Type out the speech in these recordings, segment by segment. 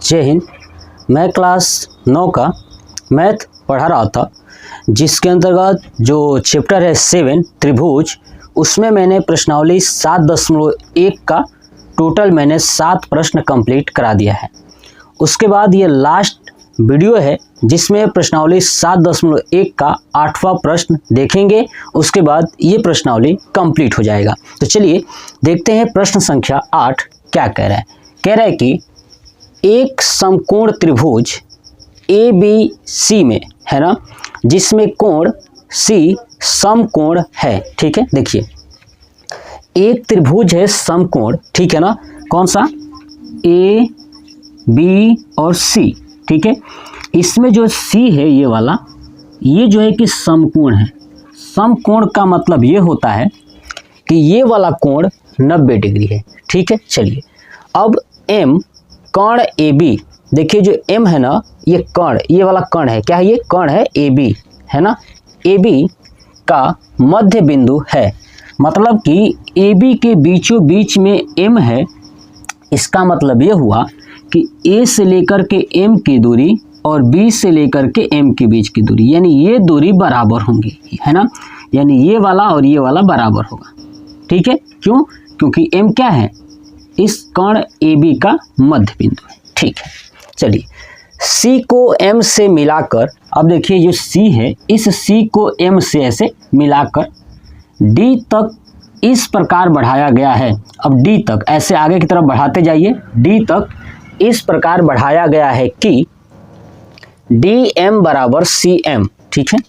जय हिंद। मैं क्लास 9 का मैथ पढ़ा रहा था, जिसके अंतर्गत जो चैप्टर है 7 त्रिभुज, उसमें मैंने प्रश्नावली 7.1 का टोटल मैंने 7 प्रश्न कंप्लीट करा दिया है। उसके बाद ये लास्ट वीडियो है जिसमें प्रश्नावली 7.1 का 8वां प्रश्न देखेंगे। उसके बाद ये प्रश्नावली कंप्लीट हो जाएगा। तो चलिए देखते हैं प्रश्न संख्या 8 क्या कह रहा है। कह रहा है कि एक समकोण त्रिभुज ABC में, है ना, जिसमें कोण C समकोण है। ठीक है, देखिए एक त्रिभुज है समकोण, ठीक है ना, कौन सा, A B और C। ठीक है, इसमें जो C है ये वाला, ये जो है कि समकोण है। समकोण का मतलब ये होता है कि ये वाला कोण 90 डिग्री है। ठीक है, चलिए अब M कर्ण AB, देखिए जो M है ना, ये कर्ण, ये वाला कर्ण है, क्या है, ये कर्ण है AB, है ना। AB का मध्य बिंदु है, मतलब कि AB के बीचों बीच में M है। इसका मतलब ये हुआ कि A से लेकर के M की दूरी और B से लेकर के M के बीच की दूरी, यानी ये दूरी बराबर होंगी, है ना, यानी ये वाला और ये वाला बराबर होगा। ठीक है, क्यों, क्योंकि M क्या है, इस कर्ण AB का मध्य बिंदु है। ठीक है, चलिए C को M से मिलाकर, अब देखिए जो C है, इस C को M से ऐसे मिलाकर D तक इस प्रकार बढ़ाया गया है। अब D तक ऐसे आगे की तरफ बढ़ाते जाइए, D तक इस प्रकार बढ़ाया गया है कि DM बराबर CM। ठीक है,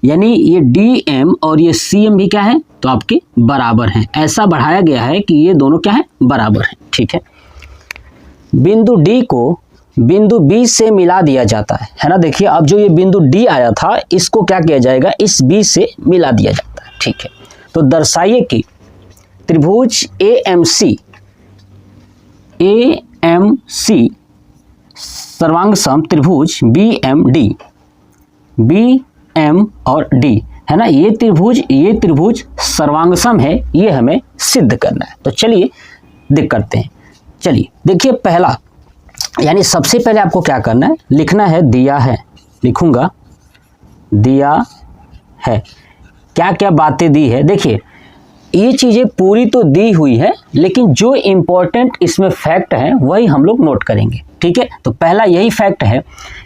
यानी ये DM और ये CM भी क्या है, तो आपके बराबर हैं। ऐसा बढ़ाया गया है कि ये दोनों क्या है, बराबर हैं। ठीक है, बिंदु D को बिंदु B से मिला दिया जाता है ना। देखिए अब जो ये बिंदु D आया था, इसको क्या किया जाएगा, इस B से मिला दिया जाता है। ठीक है, तो दर्शाइए कि त्रिभुज AMC सर्वांग सम त्रिभुज BMD, BM और D, है ना, ये त्रिभुज सर्वांगसम है, ये हमें सिद्ध करना है। तो चलिए देख करते हैं। चलिए देखिए पहला, यानी सबसे पहले आपको क्या करना है, लिखना है दिया है, लिखूंगा दिया है, क्या क्या बातें दी है। देखिए ये चीज़ें पूरी तो दी हुई है, लेकिन जो इम्पोर्टेंट इसमें फैक्ट है वही हम लोग नोट करेंगे। ठीक है, तो पहला यही फैक्ट है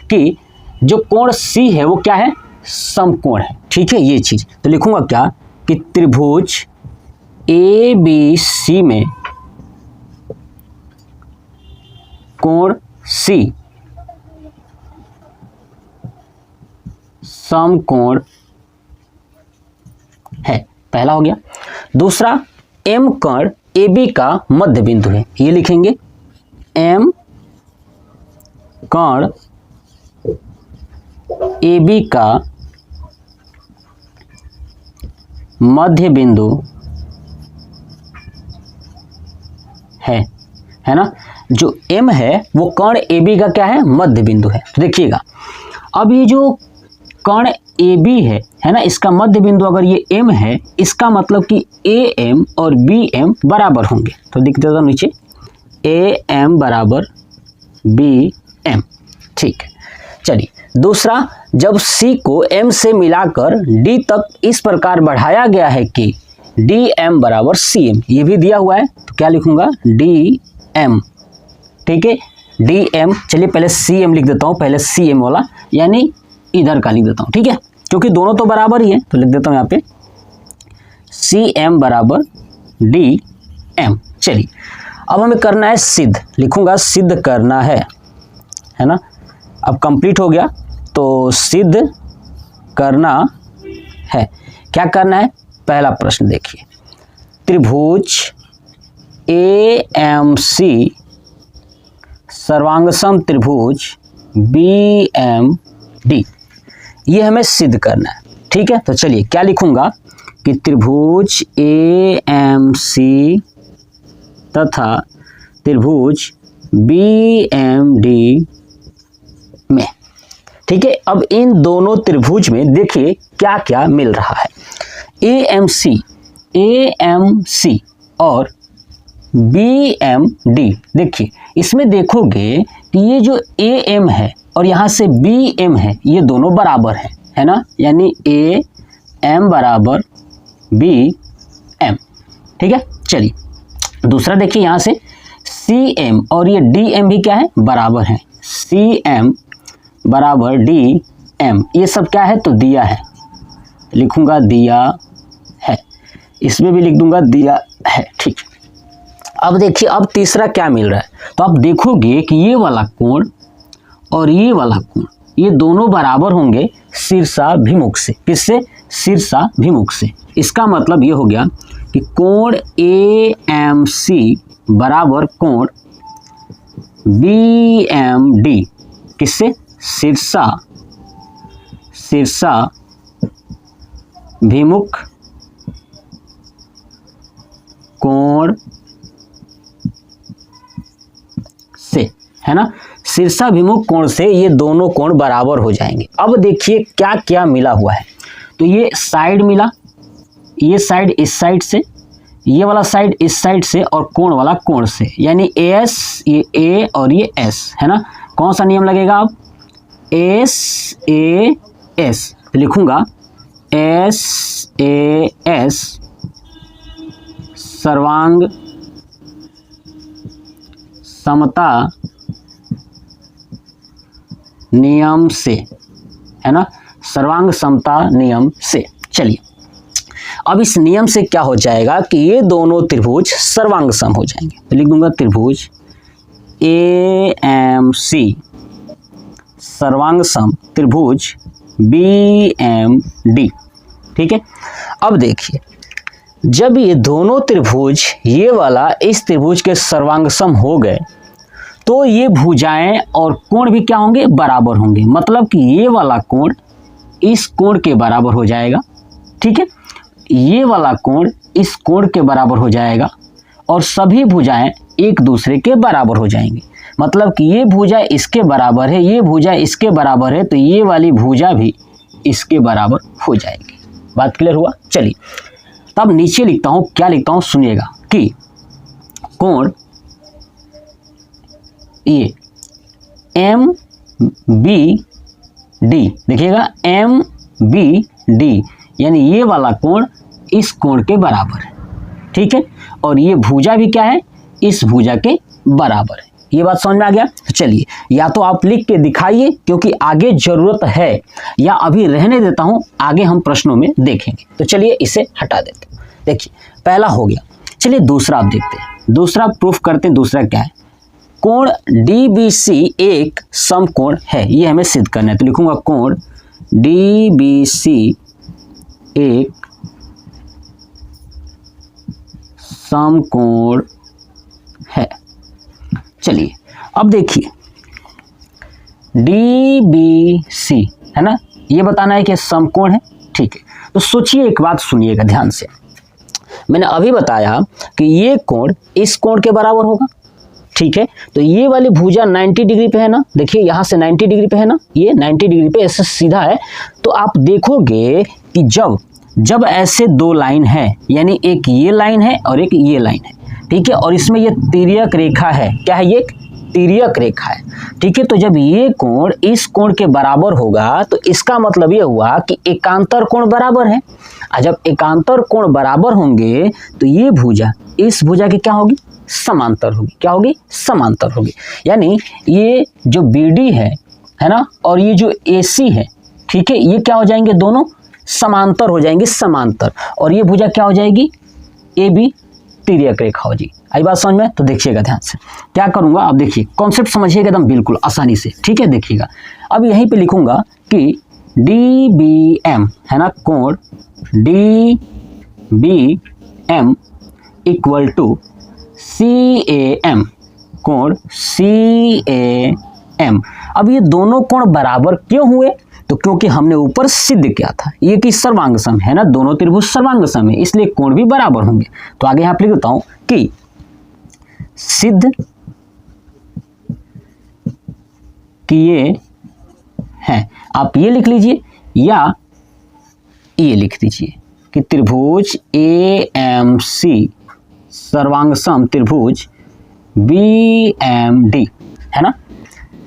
कि जो कोण C है वो क्या है, समकोण है। ठीक है, ये चीज़ तो लिखूंगा क्या, कि त्रिभुज ABC में कोण C समकोण है, पहला हो गया। दूसरा, M कर्ण AB का मध्य बिंदु है, ये लिखेंगे M कर्ण AB का मध्य बिंदु है ना। जो M है वो कर्ण AB का क्या है, मध्य बिंदु है। तो देखिएगा अब ये जो कर्ण AB है ना, इसका मध्य बिंदु अगर ये M है, इसका मतलब कि AM और BM बराबर होंगे। तो लिख देता हूं नीचे, AM बराबर BM। ठीक है, चलिए दूसरा, जब C को M से मिलाकर D तक इस प्रकार बढ़ाया गया है कि DM बराबर CM, ये भी दिया हुआ है, तो क्या लिखूंगा, DM। ठीक है, DM, चलिए पहले CM लिख देता हूँ, पहले CM वाला, यानी इधर का लिख देता हूँ। ठीक है, क्योंकि दोनों तो बराबर ही है, तो लिख देता हूँ यहाँ पे CM बराबर DM। चलिए अब हमें करना है सिद्ध, लिखूंगा सिद्ध करना है ना। अब कंप्लीट हो गया, तो सिद्ध करना है, क्या करना है, पहला प्रश्न देखिए, त्रिभुज AMC सर्वांगसम त्रिभुज BMD, ये हमें सिद्ध करना है। ठीक है, तो चलिए क्या लिखूंगा, कि त्रिभुज AMC तथा त्रिभुज BMD में। ठीक है, अब इन दोनों त्रिभुज में देखिए क्या क्या मिल रहा है। AMC और BMD। देखिए इसमें देखोगे कि ये जो AM है और यहाँ से BM है, ये दोनों बराबर हैं, है ना, यानी AM बराबर BM। ठीक है, चलिए दूसरा देखिए, यहाँ से CM और ये DM भी क्या है, बराबर हैं। CM बराबर DM, ये सब क्या है, तो दिया है, लिखूंगा दिया है, इसमें भी लिख दूंगा दिया है। ठीक, अब देखिए अब तीसरा क्या मिल रहा है, तो आप देखोगे कि ये वाला कोण और ये वाला कोण, ये दोनों बराबर होंगे शीर्षाभिमुख से। किससे, शीर्षाभिमुख से। इसका मतलब ये हो गया कि कोण AMC बराबर कोण BMD, किससे, शीर्षाभिमुख कोण से, है ना, शीर्षाभिमुख कोण से ये दोनों कोण बराबर हो जाएंगे। अब देखिए क्या क्या मिला हुआ है, तो ये साइड मिला, ये साइड इस साइड से, ये वाला साइड इस साइड से, और कोण वाला कोण से, यानी AS, ये A और ये S, है ना। कौन सा नियम लगेगा, अब SAS लिखूंगा, SAS सर्वांग समता नियम से, है ना, सर्वांग समता नियम से। चलिए अब इस नियम से क्या हो जाएगा कि ये दोनों त्रिभुज सर्वांग सम हो जाएंगे, तो लिख दूंगा त्रिभुज AMC सर्वांग सम त्रिभुज BMD। ठीक है, अब देखिए जब ये दोनों त्रिभुज ये वाला इस त्रिभुज के सर्वांग सम हो गए, तो ये भुजाएं और कोण भी क्या होंगे, बराबर होंगे। मतलब कि ये वाला कोण इस कोण के बराबर हो जाएगा, ठीक है, ये वाला कोण इस कोण के बराबर हो जाएगा, और सभी भुजाएं एक दूसरे के बराबर हो जाएंगी। मतलब कि ये भुजा इसके बराबर है, ये भुजा इसके बराबर है, तो ये वाली भुजा भी इसके बराबर हो जाएगी। बात क्लियर हुआ। चलिए तब नीचे लिखता हूं, क्या लिखता हूं सुनिएगा, कि कोण ये MBD, देखिएगा MBD, यानी ये वाला कोण इस कोण के बराबर है, ठीक है, और ये भुजा भी क्या है, इस भुजा के बराबर है। ये बात समझ में आ गया। तो चलिए या तो आप लिख के दिखाइए, क्योंकि आगे जरूरत है, या अभी रहने देता हूं, आगे हम प्रश्नों में देखेंगे। तो चलिए इसे हटा देते हैं। देखिए पहला हो गया, चलिए दूसरा आप देखते हैं, दूसरा प्रूफ करते हैं। दूसरा क्या है, कोण DBC एक समकोण है, ये हमें सिद्ध करना है। तो लिखूंगा कोण DBC एक समकोण है। चलिए अब देखिए DBC, है ना, ये बताना है कि समकोण है, ठीक है। तो सोचिए, एक बात सुनिएगा ध्यान से, मैंने अभी बताया कि ये कोण इस कोण के बराबर होगा, ठीक है। तो ये वाली भुजा 90 डिग्री पे है ना, देखिए यहाँ से 90 डिग्री पे है ना, ये 90 डिग्री पे ऐसे सीधा है। तो आप देखोगे कि जब ऐसे दो लाइन है, यानी एक ये लाइन है और एक ये लाइन है, ठीक है, और इसमें ये तिर्यक रेखा है, क्या है, ये तिर्यक रेखा है, ठीक है। तो जब ये कोण इस कोण के बराबर होगा, तो इसका मतलब ये हुआ कि एकांतर कोण बराबर है। और जब एकांतर कोण बराबर होंगे, तो ये भुजा इस भुजा की क्या होगी, समांतर होगी। क्या होगी, समांतर होगी। यानी ये जो BD है ना, और ये जो AC है, ठीक है, ये क्या हो जाएंगे, दोनों समांतर हो जाएंगे, समांतर। और ये भुजा क्या हो जाएगी, AB तिर्यक रेखा हो जाएगी। आई बात समझ में। तो देखिएगा ध्यान से, क्या करूंगा, आप देखिए कॉन्सेप्ट समझिएगा एकदम बिल्कुल आसानी से, ठीक है। देखिएगा अब यहीं पे लिखूंगा कि DBM, है ना, कोण DBM इक्वल टू CAM, कोण CAM। अब ये दोनों कोण बराबर क्यों हुए, तो क्योंकि हमने ऊपर सिद्ध किया था ये कि सर्वांग सम है ना, दोनों त्रिभुज सर्वांग सम है, इसलिए कोण भी बराबर होंगे। तो आगे यहाँ पे लिख देता हूं कि सिद्ध किए हैं। आप ये लिख लीजिए या ये लिख दीजिए कि त्रिभुज AMC सर्वांगसम त्रिभुज BMD, है ना,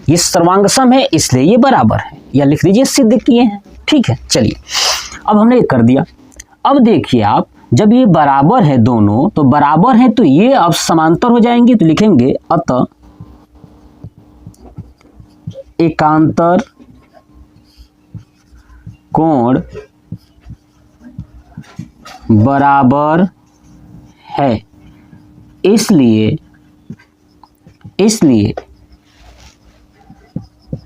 ये सर्वांगसम है इसलिए ये बराबर है, या लिख दीजिए सिद्ध किए हैं। ठीक है, चलिए अब हमने ये कर दिया। अब देखिए आप, जब ये बराबर है दोनों, तो बराबर है तो ये अब समांतर हो जाएंगे, तो लिखेंगे अतः एकांतर कोण बराबर है, इसलिए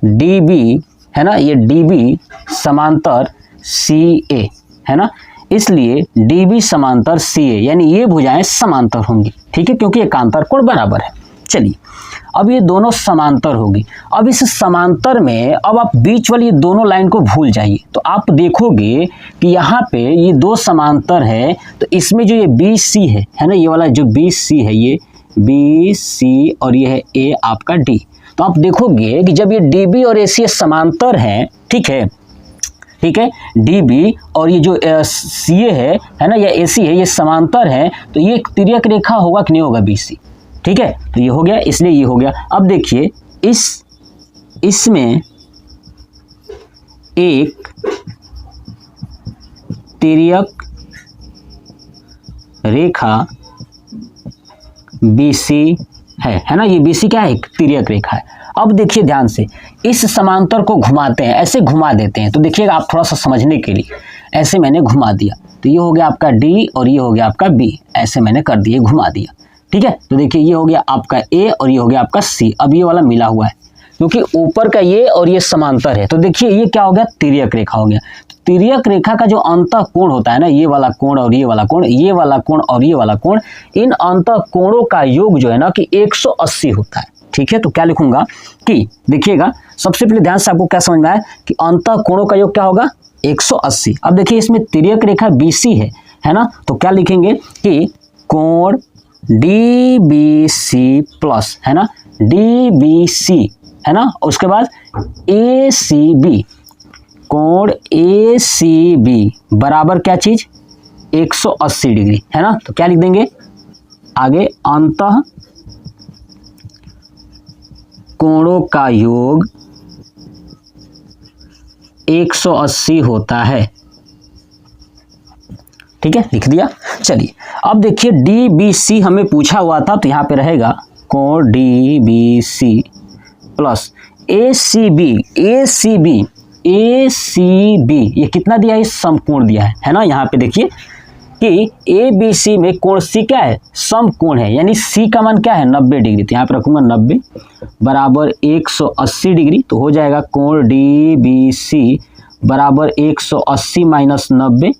DB, है ना, ये DB समांतर CA, है ना, इसलिए DB समांतर CA, यानी ये भुजाएं समांतर होंगी। ठीक है, क्योंकि एकांतर कोण बराबर है। चलिए अब ये दोनों समांतर होगी। अब इस समांतर में अब आप बीच वाली ये दोनों लाइन को भूल जाइए, तो आप देखोगे कि यहाँ पे ये दो समांतर है, तो इसमें जो ये BC है ना, ये वाला जो BC है, ये BC और ये है A आपका D। तो आप देखोगे कि जब ये DB और AC समांतर हैं, ठीक है, DB और ये जो CA है ना, या AC है, ये समांतर है, तो ये तिर्यक रेखा होगा कि नहीं होगा BC। ठीक है, तो ये हो गया, इसलिए ये हो गया। अब देखिए इसमें एक तिर्यक रेखा BC है ना, ये BC क्या है, एक तिर्यक रेखा है। अब देखिए ध्यान से, इस समांतर को घुमाते हैं, ऐसे घुमा देते हैं, तो देखिएगा आप थोड़ा सा समझने के लिए, ऐसे मैंने घुमा दिया, तो ये हो गया आपका D और ये हो गया आपका B, ऐसे मैंने कर दिया, घुमा दिया। ठीक है, तो देखिए ये हो गया आपका A और ये हो गया आपका C। अब ये वाला मिला हुआ है, क्योंकि ऊपर का ये और ये समांतर है, तो देखिए ये क्या हो गया, तिर्यक रेखा हो गया। तो तिर्यक रेखा का जो अंतः कोण होता है ना, ये वाला कोण और ये वाला कोण, ये वाला कोण और ये वाला कोण, इन अंतः कोणों का योग जो है ना कि 180 होता है। ठीक है, तो क्या लिखूंगा कि देखिएगा, सबसे पहले ध्यान से आपको क्या समझ में आया कि अंतः कोणों का योग क्या होगा, 180। अब देखिए इसमें तिर्यक रेखा BC है ना, तो क्या लिखेंगे कि कोण DBC प्लस, है ना, DBC, है ना, उसके बाद ACB, कोण ACB बराबर क्या चीज, 180 डिग्री, है ना। तो क्या लिख देंगे आगे, अंतः कोणों का योग 180 होता है। ठीक है, लिख दिया। चलिए अब देखिए DBC हमें पूछा हुआ था, तो यहाँ पे रहेगा कोण DBC प्लस ACB, ये कितना दिया है, समकोण दिया है ना। यहाँ पे देखिए कि ABC में कोण C क्या है, समकोण है, यानी C का मान क्या है, 90 डिग्री। तो यहाँ पे रखूंगा 90 बराबर 180 डिग्री, तो हो जाएगा कोण DBC बराबर 180 माइनस 90,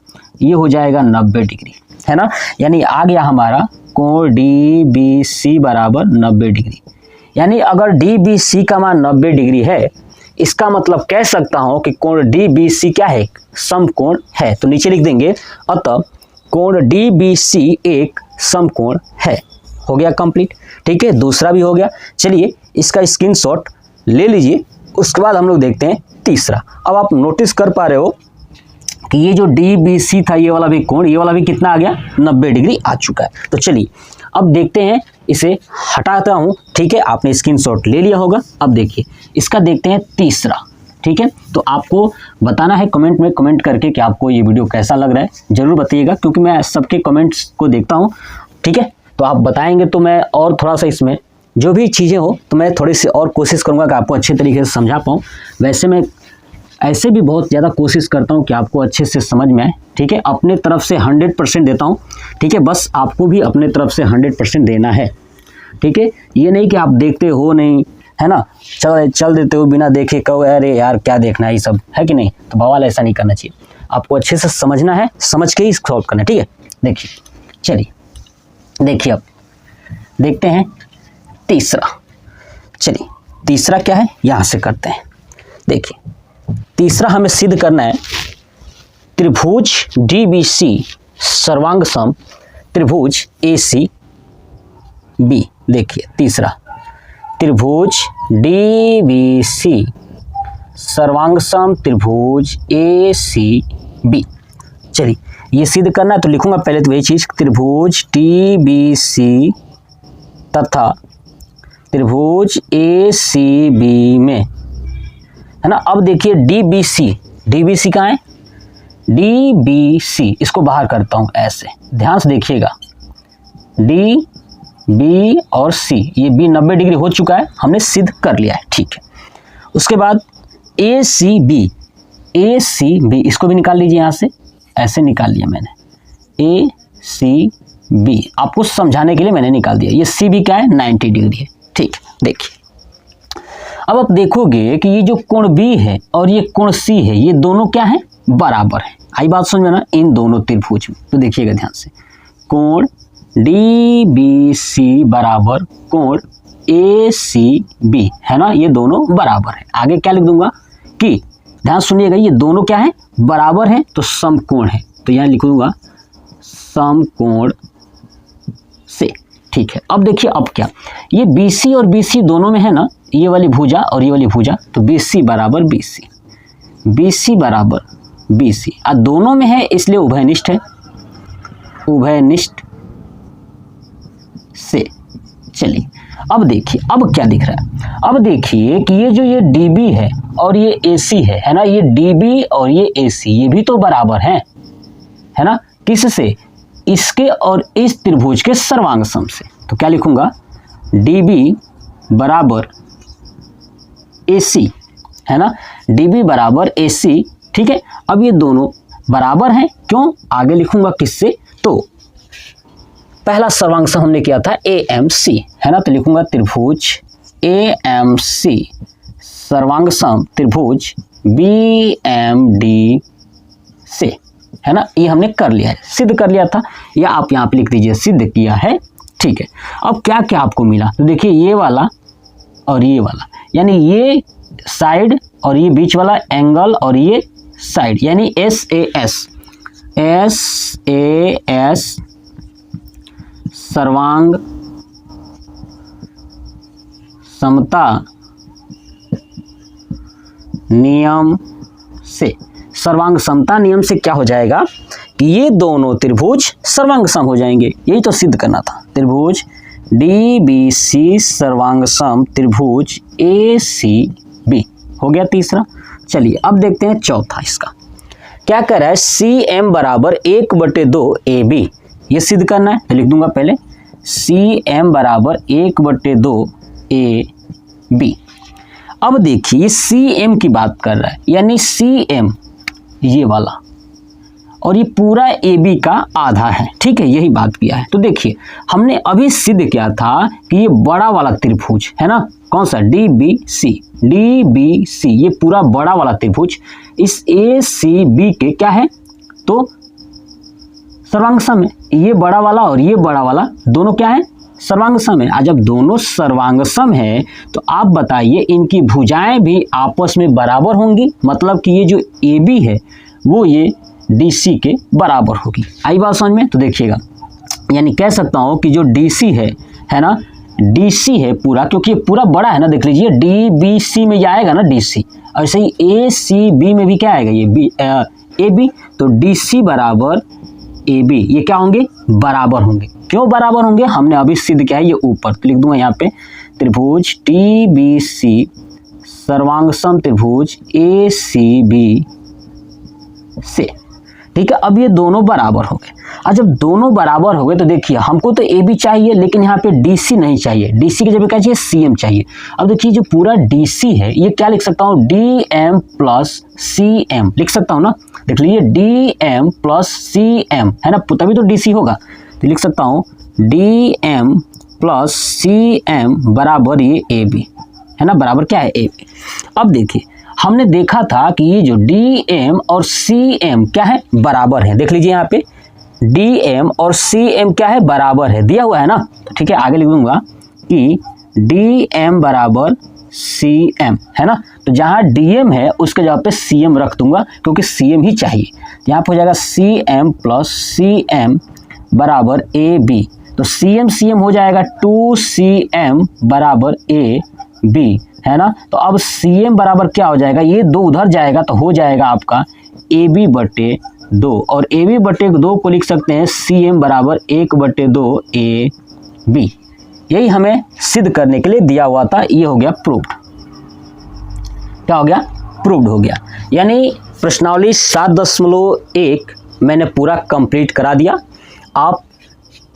ये हो जाएगा 90 डिग्री, है ना। यानी आ गया हमारा कोण DBC बराबर 90 डिग्री। यानी अगर DBC का मान 90 डिग्री है, इसका मतलब कह सकता हूं कि कोण DBC क्या है, समकोण है। तो नीचे लिख देंगे अतः कोण DBC एक समकोण है। हो गया कंप्लीट। ठीक है, दूसरा भी हो गया। चलिए इसका स्क्रीनशॉट ले लीजिए, उसके बाद हम लोग देखते हैं तीसरा। अब आप नोटिस कर पा रहे हो कि ये जो DBC था, ये वाला भी कोण, ये वाला भी कितना आ गया, 90 डिग्री आ चुका है। तो चलिए अब देखते हैं, इसे हटाता हूं। ठीक है, आपने स्क्रीनशॉट ले लिया होगा। अब देखिए इसका देखते हैं तीसरा। ठीक है, तो आपको बताना है कमेंट में, कमेंट करके कि आपको ये वीडियो कैसा लग रहा है, जरूर बताइएगा, क्योंकि मैं सबके कमेंट्स को देखता हूँ। ठीक है, तो आप बताएंगे तो मैं और थोड़ा सा इसमें जो भी चीज़ें हो तो मैं थोड़ी सी और कोशिश करूँगा कि आपको अच्छे तरीके से समझा पाऊँ। वैसे मैं ऐसे भी बहुत ज़्यादा कोशिश करता हूँ कि आपको अच्छे से समझ में आए। ठीक है, अपने तरफ से 100% देता हूँ। ठीक है, बस आपको भी अपने तरफ से 100% देना है। ठीक है, ये नहीं कि आप देखते हो नहीं, है ना, चल देते हो बिना देखे, कहो अरे यार क्या देखना है, ये सब है कि नहीं। तो बवाल ऐसा नहीं करना चाहिए, आपको अच्छे से समझना है, समझ के ही सॉल्व करना है। ठीक है, देखिए चलिए देखिए अब देखते हैं तीसरा। चलिए तीसरा क्या है, यहाँ से करते हैं। देखिए तीसरा हमें सिद्ध करना है त्रिभुज DBC सर्वांग सम त्रिभुज ACB। देखिए तीसरा त्रिभुज DBC सर्वांग सम त्रिभुज ACB। चलिए ये सिद्ध करना है तो लिखूंगा पहले तो वही चीज, त्रिभुज TBC तथा त्रिभुज ACB में, है ना। अब देखिए DBC कहाँ है, DBC इसको बाहर करता हूं ऐसे, ध्यान से देखिएगा, D B और C, ये B 90 डिग्री हो चुका है, हमने सिद्ध कर लिया है, ठीक है। उसके बाद ACB इसको भी निकाल लीजिए, यहाँ से ऐसे निकाल लिया मैंने, ACB आपको समझाने के लिए मैंने निकाल दिया। ये CB क्या है, 90 डिग्री है, ठीक। देखिए अब आप देखोगे कि ये जो कोण B है और ये कोण C है, ये दोनों क्या है, बराबर है। आई बात समझ में ना, इन दोनों त्रिभुज में, तो देखिएगा ध्यान से, कोण DBC बराबर कोण ACB, है ना, ये दोनों बराबर है। आगे क्या लिख दूंगा कि ध्यान सुनिएगा, ये दोनों क्या है, बराबर है, तो समकोण है, तो यहाँ लिख दूंगा समकोण से, ठीक है। अब देखिए अब क्या, ये BC और BC दोनों में है ना, ये वाली भुजा और ये वाली भुजा, तो BC बराबर BC बराबर BC, और दोनों में है इसलिए उभयनिष्ठ है, उभयनिष्ठ से। चलिए अब देखिए अब क्या दिख रहा है, अब देखिए कि ये जो ये DB है और ये AC है ना, ये DB और ये AC ये भी तो बराबर हैं, है ना, किससे, इसके और इस त्रिभुज के सर्वांग सम से। तो क्या लिखूंगा, DB बराबर AC, है ना, DB बराबर AC, ठीक है। अब ये दोनों बराबर हैं, क्यों, आगे लिखूंगा किससे, तो पहला सर्वांग सम हमने किया था AMC, है ना, तो लिखूंगा त्रिभुज AMC सर्वांग सम त्रिभुज BMD से, है ना, ये हमने कर लिया है, सिद्ध कर लिया था, या आप यहाँ पे लिख दीजिए सिद्ध किया है, ठीक है। अब क्या क्या आपको मिला, तो देखिए ये वाला और ये वाला, यानी ये साइड और ये बीच वाला एंगल और ये साइड, यानी SAS सर्वांग समता नियम से, सर्वांग समता नियम से क्या हो जाएगा कि ये दोनों त्रिभुज सर्वांग सम हो जाएंगे, यही तो सिद्ध करना था। त्रिभुज DBC सर्वांग सम त्रिभुज ACB हो गया तीसरा। चलिए अब देखते हैं चौथा, इसका क्या कर रहा है, CM बराबर 1/2 AB, ये सिद्ध करना है, तो लिख दूंगा पहले CM बराबर 1/2 AB। अब देखिए CM की बात कर रहा है, यानी CM ये वाला और ये पूरा AB का आधा है, ठीक है, यही बात किया है। तो देखिए हमने अभी सिद्ध किया था कि ये बड़ा वाला त्रिभुज है ना, कौन सा, DBC, ये पूरा बड़ा वाला त्रिभुज इस ACB के क्या है, तो सर्वांग सम है, ये बड़ा वाला और ये बड़ा वाला दोनों क्या है, सर्वांग सम है। आज जब दोनों सर्वांग सम है तो आप बताइए इनकी भुजाएं भी आपस में बराबर होंगी, मतलब कि ये जो AB है वो ये DC के बराबर होगी। आई बात समझ में, तो देखिएगा, यानी कह सकता हूँ कि जो DC है ना, DC है पूरा, क्योंकि ये पूरा बड़ा है ना, देख लीजिए DBC में आएगा ना DC, और ऐसे ही ACB में भी क्या आएगा, ये AB, तो DC बराबर AB, ये क्या होंगे, बराबर होंगे। क्यों बराबर होंगे, हमने अभी सिद्ध किया है, ये ऊपर, तो लिख दूंगा यहाँ पे त्रिभुज TBC सर्वांग सम त्रिभुज ACB से, ठीक है। अब ये दोनों बराबर हो गए, और जब दोनों बराबर हो गए तो देखिए हमको तो AB चाहिए, लेकिन यहाँ पे DC नहीं चाहिए, DC की जगह क्या चाहिए, CM चाहिए। अब देखिए जो पूरा DC है ये क्या लिख सकता हूँ, DM प्लस CM लिख सकता हूँ ना, देख लीजिए DM प्लस CM, है ना, तभी तो DC होगा, तो लिख सकता हूँ DM प्लस CM बराबर ये AB, है ना, बराबर क्या है, AB। अब देखिए हमने देखा था कि ये जो DM और CM क्या है, बराबर है, देख लीजिए यहाँ पे DM और CM क्या है, बराबर है, दिया हुआ है ना, तो ठीक है, आगे लिख दूंगा कि DM बराबर CM, है ना, तो जहाँ DM है उसके जगह पे CM रख दूंगा, क्योंकि CM ही चाहिए। यहाँ पे हो जाएगा CM प्लस CM बराबर AB, तो CM हो जाएगा 2CM बराबर AB, है ना। तो अब CM बराबर क्या हो जाएगा, ये दो उधर जाएगा तो हो जाएगा आपका AB/2, 2 और AB/2 को लिख सकते हैं CM बराबर 1/2 AB। यही हमें सिद्ध करने के लिए दिया हुआ था। ये हो गया प्रूव्ड। क्या हो गया? प्रूव्ड हो गया। यानी प्रश्नावली 7.1 मैंने पूरा कंप्लीट करा दिया। आप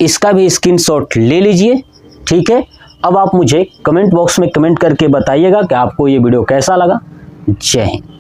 इसका भी स्क्रीनशॉट ले लीजिए, ठीक है। अब आप मुझे कमेंट बॉक्स में कमेंट करके बताइएगा कि आपको ये वीडियो कैसा लगा। जय हिंद।